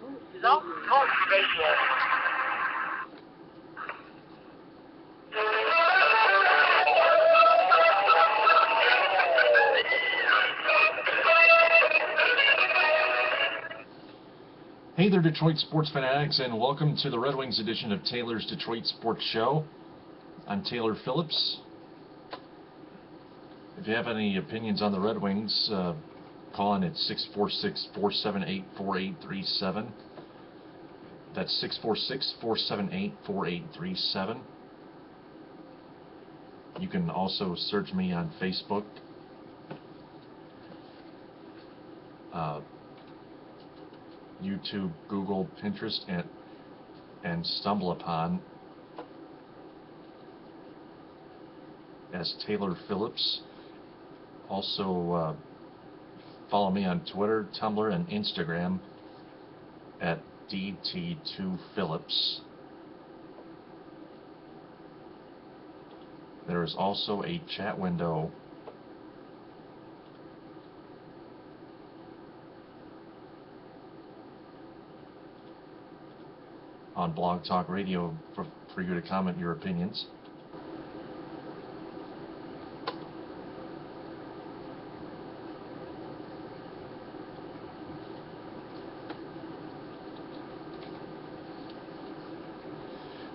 Blog Talk Radio. Hey there, Detroit sports fanatics, and welcome to the Red Wings edition of Taylor's Detroit Sports Show. I'm Taylor Phillips. If you have any opinions on the Red Wings, call in at 646-478-4837. That's 646-478-4837. You can also search me on Facebook. YouTube, Google, Pinterest, and stumble upon as Taylor Phillips. Also, follow me on Twitter, Tumblr, and Instagram at DT2Phillips. There is also a chat window on Blog Talk Radio for you to comment your opinions.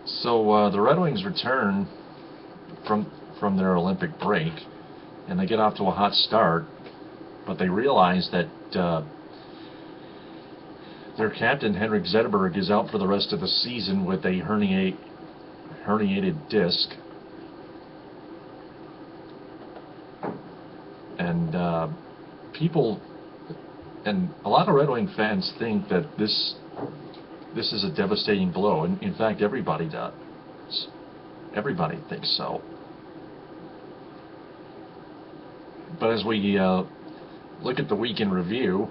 So the Red Wings return from their Olympic break, and they get off to a hot start, but they realize that their captain, Henrik Zetterberg, is out for the rest of the season with a herniated disc. And people, and a lot of Red Wing fans think that this is a devastating blow. And in fact, everybody does. Everybody thinks so. But as we look at the week in review,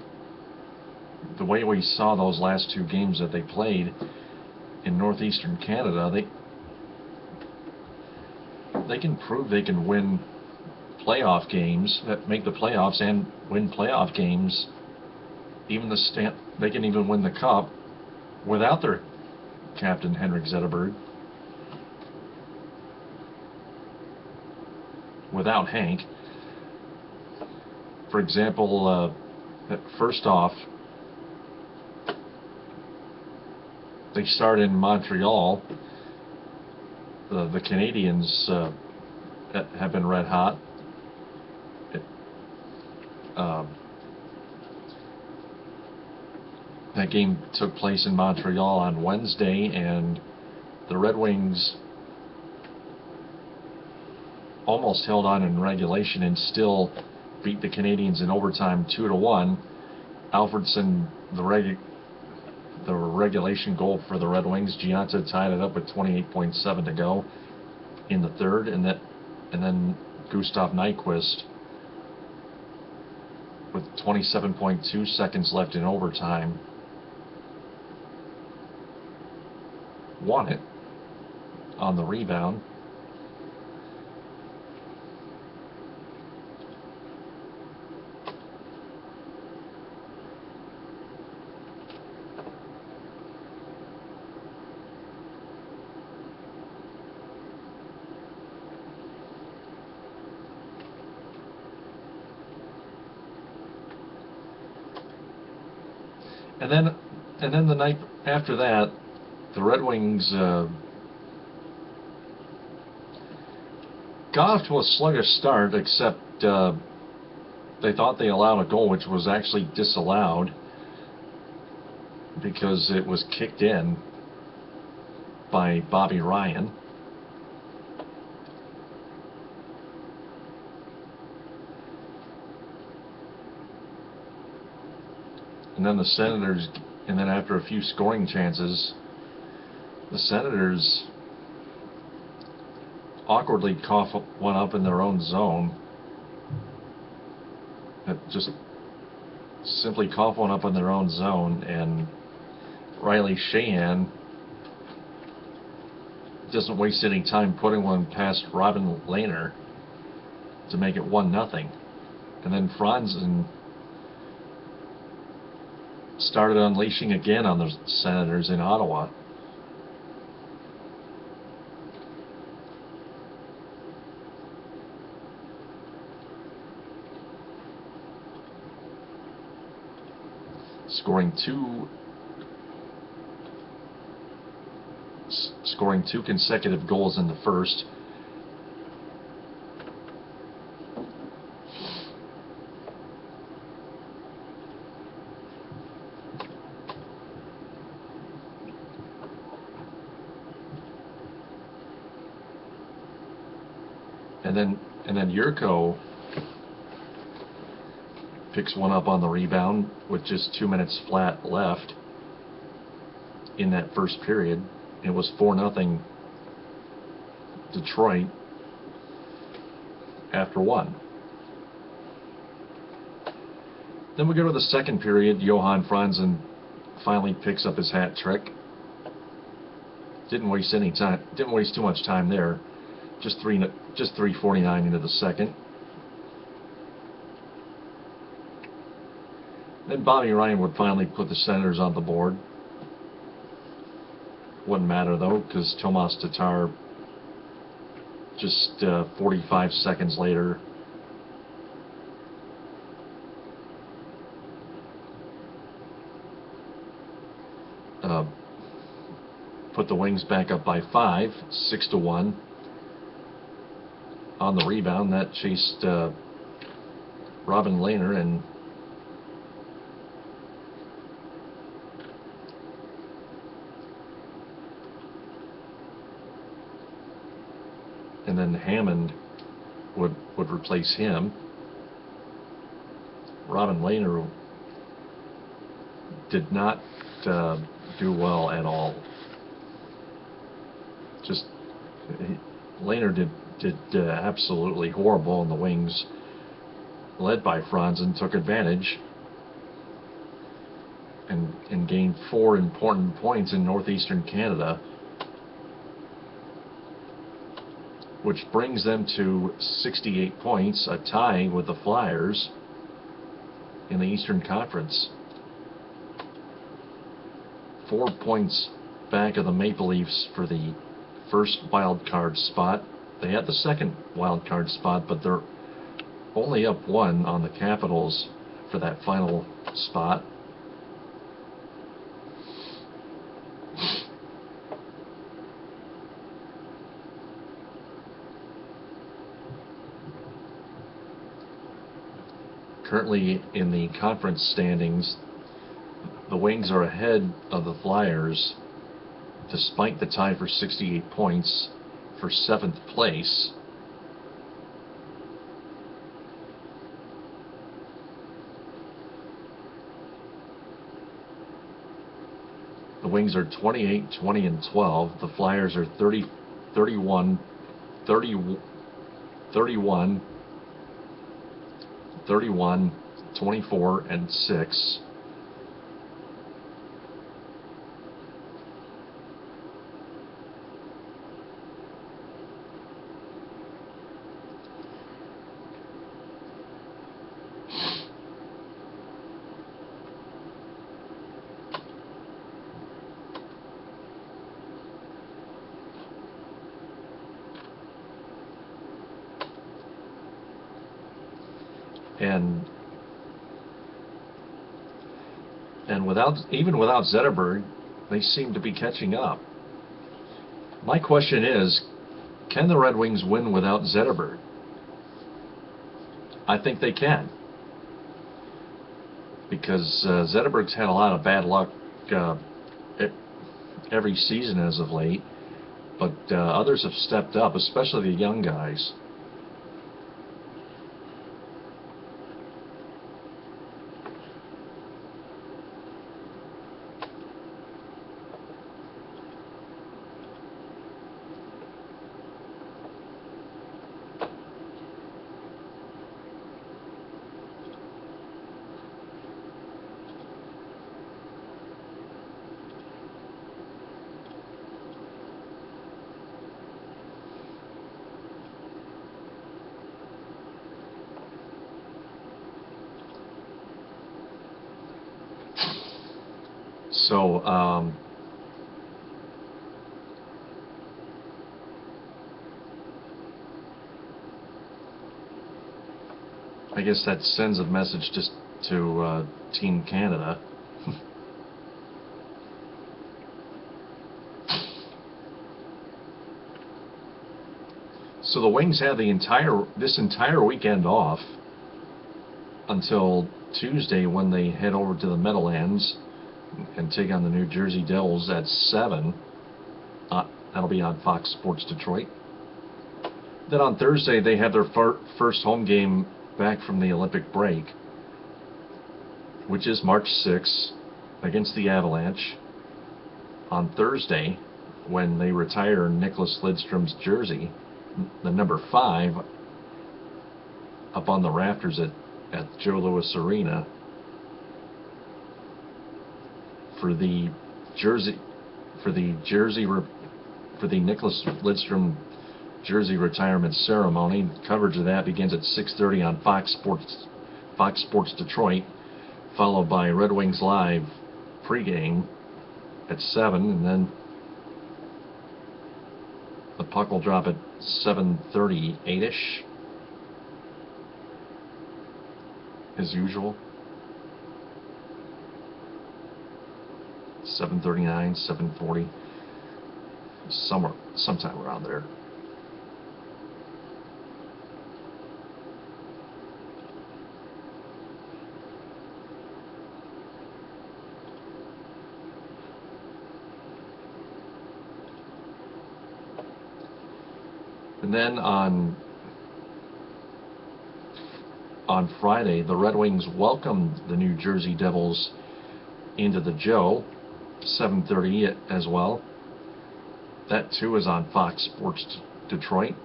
the way we saw those last two games that they played in northeastern Canada, they can prove they can win playoff games, that make the playoffs and win playoff games. Even they can even win the Cup without their captain, Henrik Zetterberg, without Hank. For example, first off, they start in Montreal. The Canadians have been red hot. That game took place in Montreal on Wednesday, and the Red Wings almost held on in regulation and still beat the Canadians in overtime 2-1. Alfredsson, the regulation goal for the Red Wings. Gianta tied it up with 28.7 to go in the third, and then Gustav Nyquist with 27.2 seconds left in overtime won it on the rebound. And then the night after that, the Red Wings got off to a sluggish start, except they thought they allowed a goal, which was actually disallowed because it was kicked in by Bobby Ryan. And then the Senators, and then after a few scoring chances, the Senators awkwardly cough one up in their own zone. Just simply cough one up in their own zone, and Riley Sheahan doesn't waste any time putting one past Robin Lehner to make it 1-0. And then Franzen started unleashing again on the Senators in Ottawa. Scoring two consecutive goals in the first. And then Yurko picks one up on the rebound with just 2 minutes flat left in that first period. It was 4-0 Detroit after one. Then we go to the second period. Johan Franzen finally picks up his hat trick. Didn't waste any time. Didn't waste too much time there. Just 3:49 into the second. Then Bobby Ryan would finally put the Senators on the board. Wouldn't matter though, because Tomas Tatar just 45 seconds later put the Wings back up by 5, 6-1 on the rebound. That chased Robin Lehner and then Hammond would replace him. Robin Lehner did not do well at all. Just Lehner did absolutely horrible, and the Wings, led by Franzen, took advantage and gained 4 important points in northeastern Canada, which brings them to 68 points, a tie with the Flyers in the Eastern Conference. 4 points back of the Maple Leafs for the first wild card spot. They had the second wild card spot, but they're only up 1 on the Capitals for that final spot. Currently in the conference standings, the Wings are ahead of the Flyers despite the tie for 68 points for 7th place. The Wings are 28, 20, and 12. The Flyers are 31, 24, and 6. And even without Zetterberg, they seem to be catching up. My question is, can the Red Wings win without Zetterberg? I think they can, because Zetterberg's had a lot of bad luck every season as of late, but others have stepped up, especially the young guys. So, I guess that sends a message just to Team Canada. So the Wings have this entire weekend off until Tuesday, when they head over to the Meadowlands and take on the New Jersey Devils at 7. That'll be on Fox Sports Detroit. Then on Thursday, they have their first home game back from the Olympic break, which is March 6th against the Avalanche. On Thursday, when they retire Nicklas Lidstrom's jersey, the number 5, up on the rafters at Joe Louis Arena for the Nicklas Lidstrom jersey retirement ceremony. Coverage of that begins at 6:30 on Fox Sports Detroit, followed by Red Wings Live pregame at 7, and then the puck will drop at 7:38ish, as usual. 7:39, 7:40, sometime around there. And then on Friday, the Red Wings welcomed the New Jersey Devils into the Joe, 7:30 as well. That too is on Fox Sports Detroit.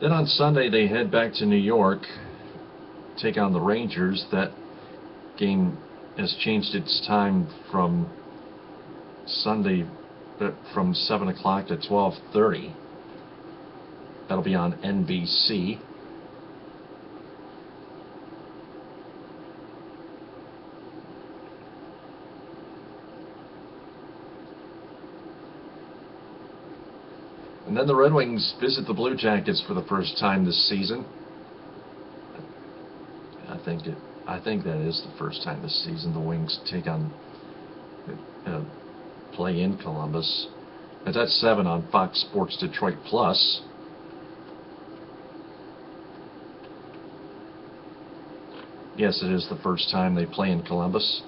Then on Sunday, they head back to New York, take on the Rangers. That game has changed its time from Sunday, from 7 o'clock to 12:30. That'll be on NBC. And then the Red Wings visit the Blue Jackets for the first time this season. I think that is the first time this season the Wings take on play in Columbus. And that's 7 on Fox Sports Detroit Plus. Yes, it is the first time they play in Columbus.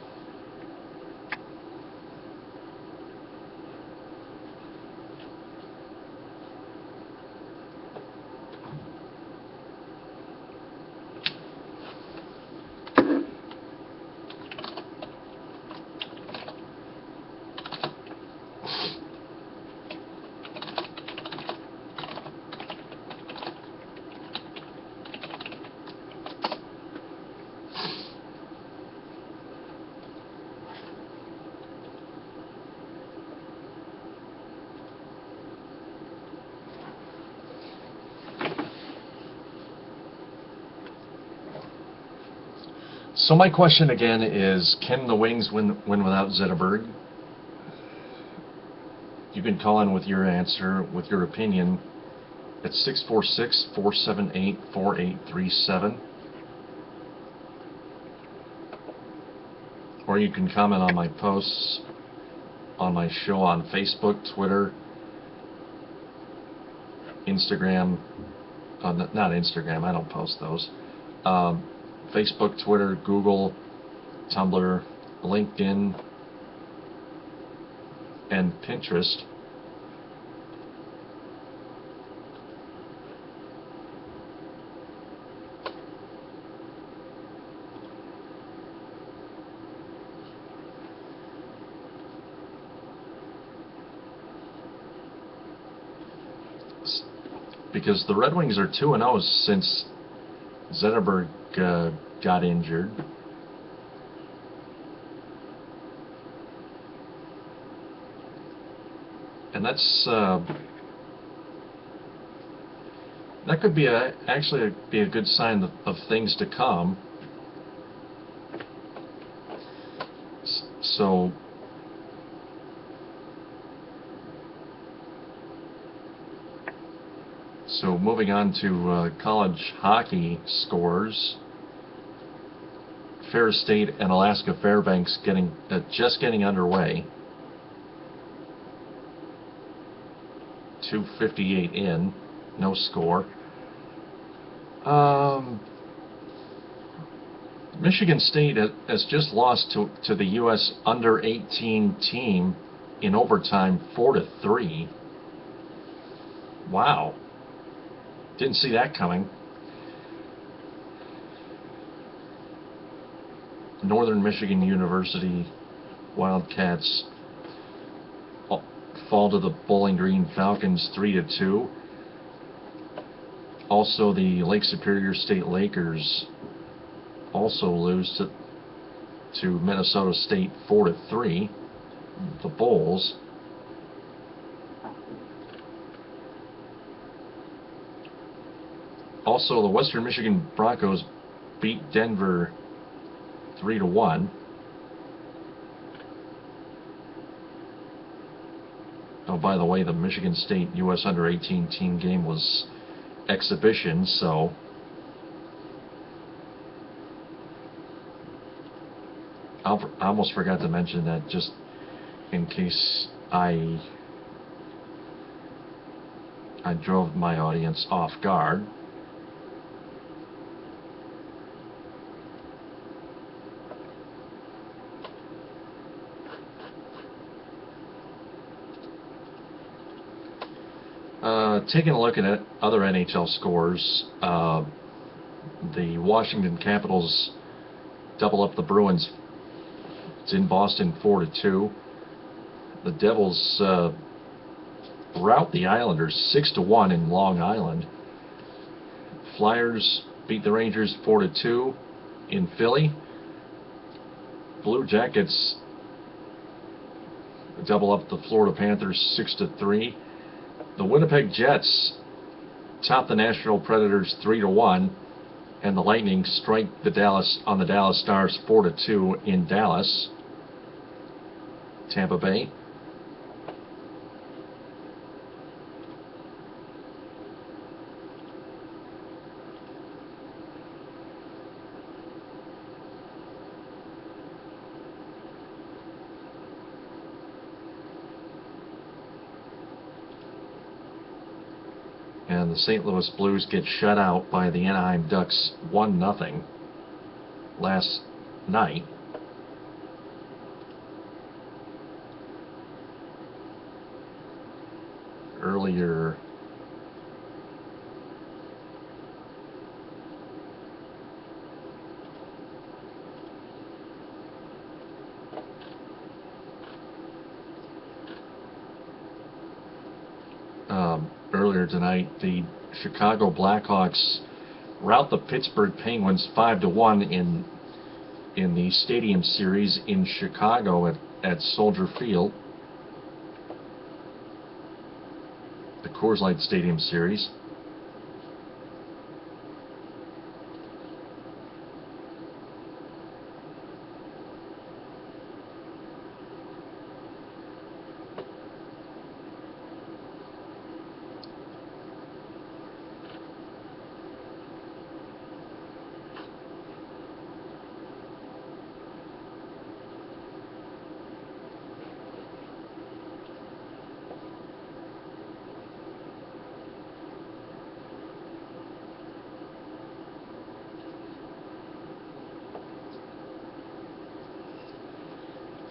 So my question again is, can the Wings win without Zetterberg? You can call in with your answer, with your opinion, at 646-478-4837. Or you can comment on my posts on my show on Facebook, Twitter, Instagram. Not Instagram, I don't post those. Facebook, Twitter, Google, Tumblr, LinkedIn, and Pinterest. Because the Red Wings are 2-0 since Zetterberg got injured. And that's that could be actually be a good sign of things to come. So moving on to college hockey scores. Ferris State and Alaska Fairbanks just getting underway. 2:58 in, no score. Michigan State has just lost to the U.S. under-18 team in overtime, 4-3. Wow, didn't see that coming. Northern Michigan University Wildcats fall to the Bowling Green Falcons 3-2. Also, the Lake Superior State Lakers also lose to Minnesota State 4-3. The Bulls. Also, the Western Michigan Broncos beat Denver 3-1. Oh, by the way, the Michigan State U.S. under-18 team game was exhibition, so I almost forgot to mention that, just in case I drove my audience off guard. Taking a look at other NHL scores, the Washington Capitals double up the Bruins. It's in Boston 4-2. The Devils rout the Islanders 6-1 in Long Island. Flyers beat the Rangers 4-2 in Philly. Blue Jackets double up the Florida Panthers 6-3. The Winnipeg Jets top the Nashville Predators 3-1, and the Lightning strike the Dallas Stars 4-2 in Dallas. Tampa Bay. And the St. Louis Blues get shut out by the Anaheim Ducks 1-0 last night. Earlier, tonight, the Chicago Blackhawks rout the Pittsburgh Penguins 5-1 in the Stadium Series in Chicago at Soldier Field, the Coors Light Stadium Series.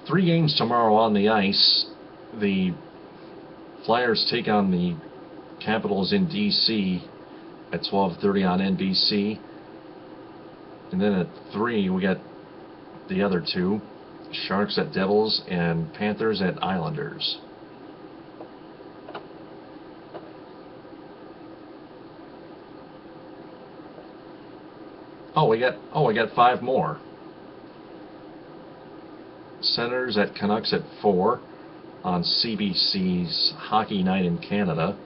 Three games tomorrow on the ice. The Flyers take on the Capitals in D.C. at 12:30 on NBC. And then at 3, we got the other two, Sharks at Devils and Panthers at Islanders. Oh, we got 5 more. Senators at Canucks at 4 on CBC's Hockey Night in Canada.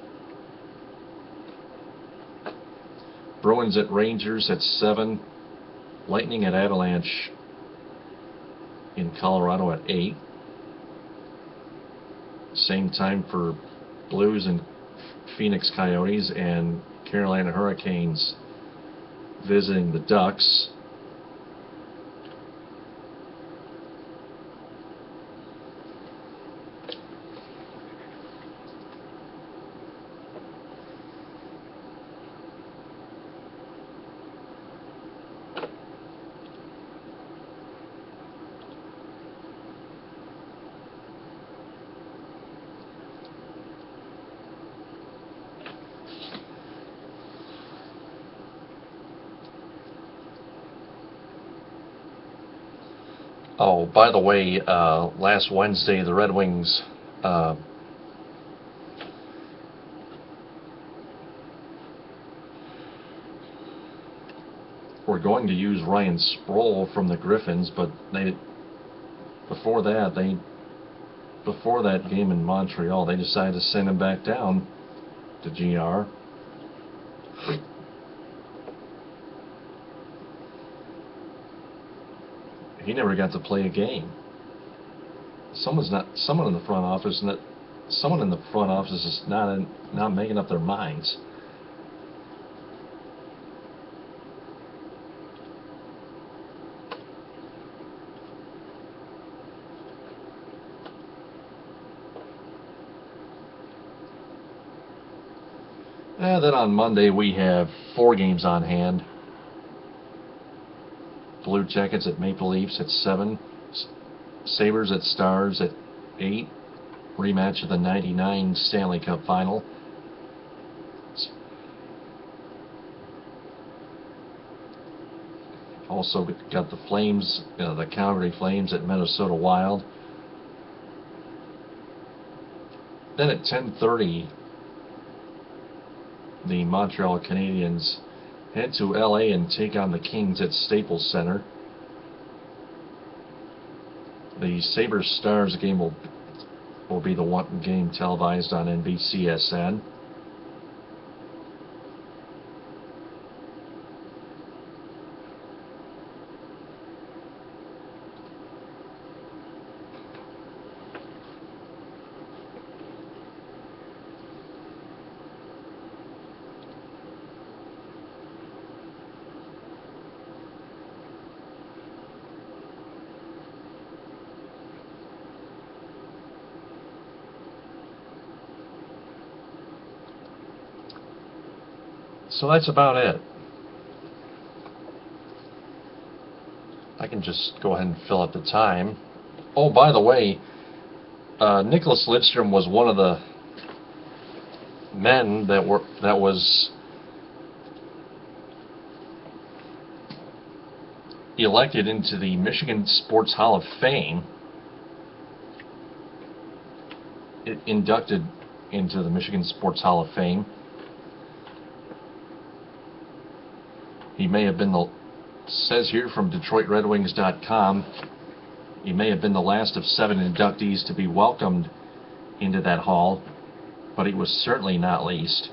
Bruins at Rangers at 7. Lightning at Avalanche in Colorado at 8. Same time for Blues and Phoenix Coyotes and Carolina Hurricanes visiting the Ducks. Oh, by the way, last Wednesday the Red Wings were going to use Ryan Sproul from the Griffins, but before that game in Montreal, they decided to send him back down to GR. He never got to play a game. Someone in the front office is not making up their minds. And then on Monday we have 4 games on hand. Blue Jackets at Maple Leafs at 7, Sabres at Stars at 8, rematch of the '99 Stanley Cup final. Also got the Flames, the Calgary Flames at Minnesota Wild. Then at 10:30, the Montreal Canadiens head to LA and take on the Kings at Staples Center. The Sabres Stars game will be the one game televised on NBCSN. So that's about it. I can just go ahead and fill up the time. Oh, by the way, Nicholas Lidstrom was one of the men that was elected into the Michigan Sports Hall of Fame. Inducted into the Michigan Sports Hall of Fame. He may have been says here from DetroitRedWings.com, he may have been the last of 7 inductees to be welcomed into that hall, but he was certainly not least.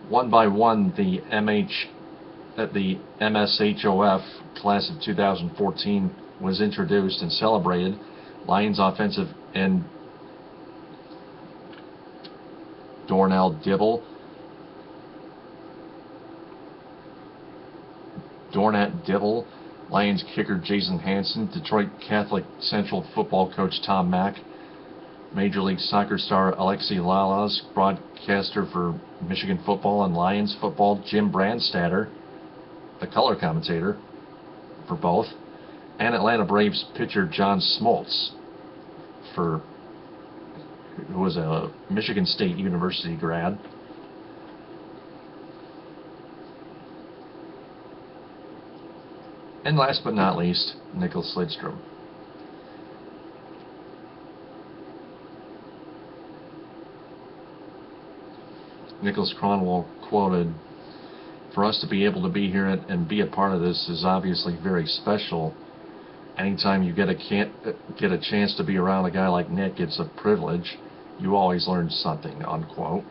One by one, the MSHOF class of 2014 was introduced and celebrated. Lions offensive end Dornell Dibble, Lions kicker Jason Hansen, Detroit Catholic Central football coach Tom Mack, Major League Soccer star Alexi Lalas, broadcaster for Michigan football and Lions football Jim Brandstatter, the color commentator for both, and Atlanta Braves pitcher John Smoltz, who was a Michigan State University grad. And last but not least, Nicholas Lidstrom. Nicholas Cronwall quoted, "For us to be able to be here and be a part of this is obviously very special. Anytime you get a chance to be around a guy like Nick, it's a privilege. You always learn something," unquote.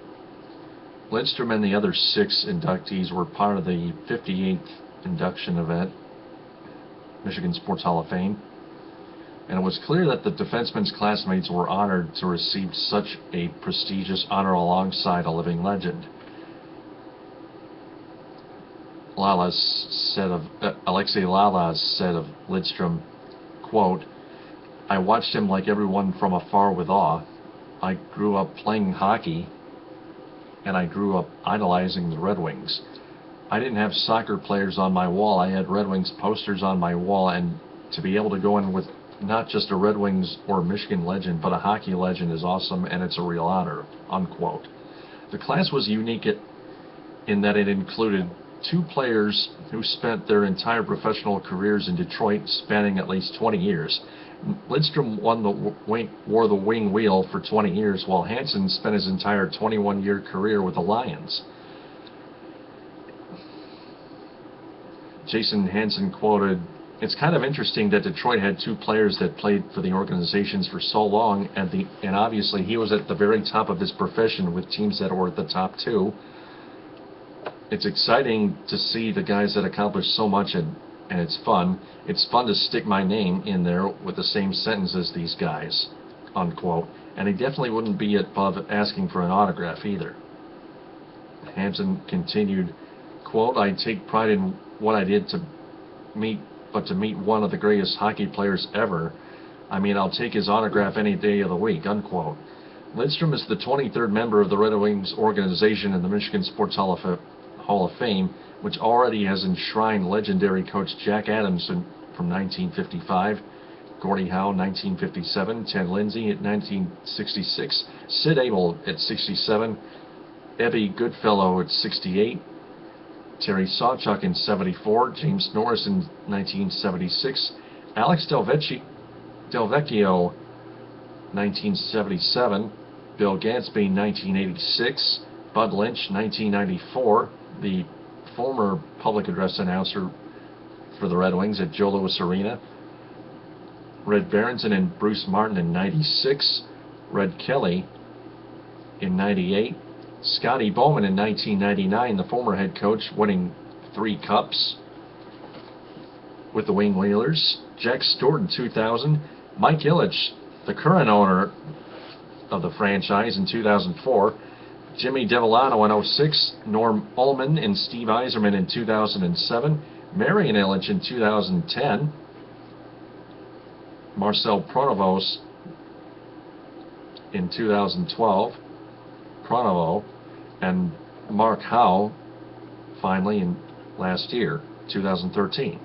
Lidstrom and the other 6 inductees were part of the 58th induction event, Michigan Sports Hall of Fame. and it was clear that the defenseman's classmates were honored to receive such a prestigious honor alongside a living legend. Alexei Lalas said of Lidstrom, quote, "I watched him like everyone from afar with awe. I grew up playing hockey, and I grew up idolizing the Red Wings. I didn't have soccer players on my wall. I had Red Wings posters on my wall, and to be able to go in with not just a Red Wings or Michigan legend, but a hockey legend is awesome, and it's a real honor," unquote. The class was unique in that it included 2 players who spent their entire professional careers in Detroit, spanning at least 20 years. Lidstrom wore the wing wheel for 20 years, while Hansen spent his entire 21-year career with the Lions. Jason Hansen quoted, "It's kind of interesting that Detroit had 2 players that played for the organizations for so long, and obviously he was at the very top of his profession with teams that were at the top 2. It's exciting to see the guys that accomplish so much, and it's fun. It's fun to stick my name in there with the same sentence as these guys," unquote. And he definitely wouldn't be above asking for an autograph either. Hansen continued, quote, "I take pride in what I did to meet one of the greatest hockey players ever. I mean, I'll take his autograph any day of the week," unquote. Lidstrom is the 23rd member of the Red Wings organization in the Michigan Sports Hall of Fame, which already has enshrined legendary coach Jack Adams from 1955, Gordie Howe 1957, Ted Lindsay at 1966, Sid Abel at 67, Ebby Goodfellow at 68, Terry Sawchuk in 74, James Norris in 1976, Alex Delvecchio 1977, Bill Gadsby 1986, Bud Lynch 1994, the former public address announcer for the Red Wings at Joe Louis Arena, Red Berenson and Bruce Martin in 96, Red Kelly in 98, Scotty Bowman in 1999, the former head coach, winning 3 cups with the Wing Whalers, Jack Stewart in 2000, Mike Ilitch, the current owner of the franchise, in 2004, Jimmy Devellano in 06, Norm Ullman and Steve Yzerman in 2007, Marian Ilitch in 2010, Marcel Pronovost in 2012, Pronovo, and Mark Howe finally in last year, 2013.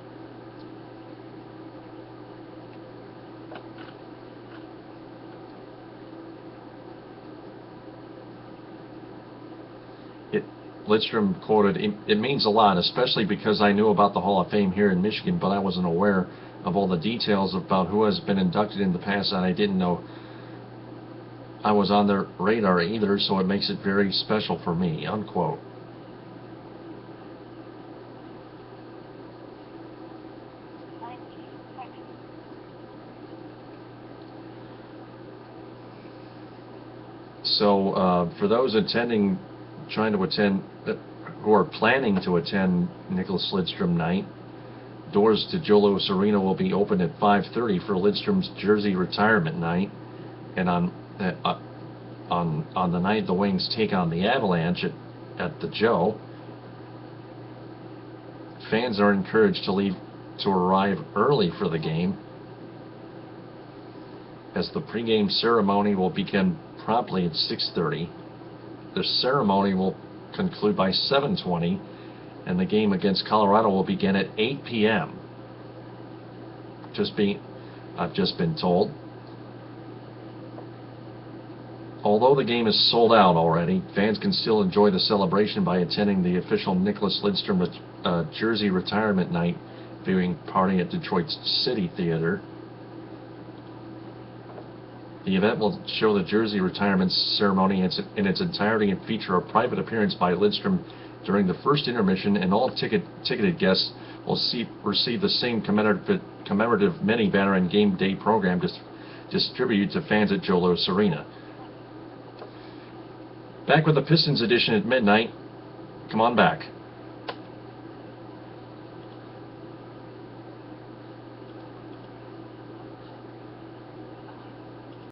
Lidstrom quoted, "It means a lot, especially because I knew about the Hall of Fame here in Michigan, but I wasn't aware of all the details about who has been inducted in the past, and I didn't know I was on their radar either, so it makes it very special for me," unquote. So for those who are planning to attend Nicholas Lidstrom night, doors to Joe Louis Arena will be open at 5:30 for Lidstrom's jersey retirement night, and on the night the Wings take on the Avalanche at the Joe, fans are encouraged to arrive early for the game, as the pregame ceremony will begin promptly at 6:30. The ceremony will conclude by 7:20, and the game against Colorado will begin at 8 p.m. I've just been told. Although the game is sold out already, fans can still enjoy the celebration by attending the official Nicholas Lidstrom jersey retirement night viewing party at Detroit's City Theater. The event will show the jersey retirement ceremony in its entirety and feature a private appearance by Lidstrom during the first intermission, and all ticketed guests will receive the same commemorative mini banner and game day program distributed to fans at Joe Louis Arena. Back with the Pistons edition at midnight. Come on back.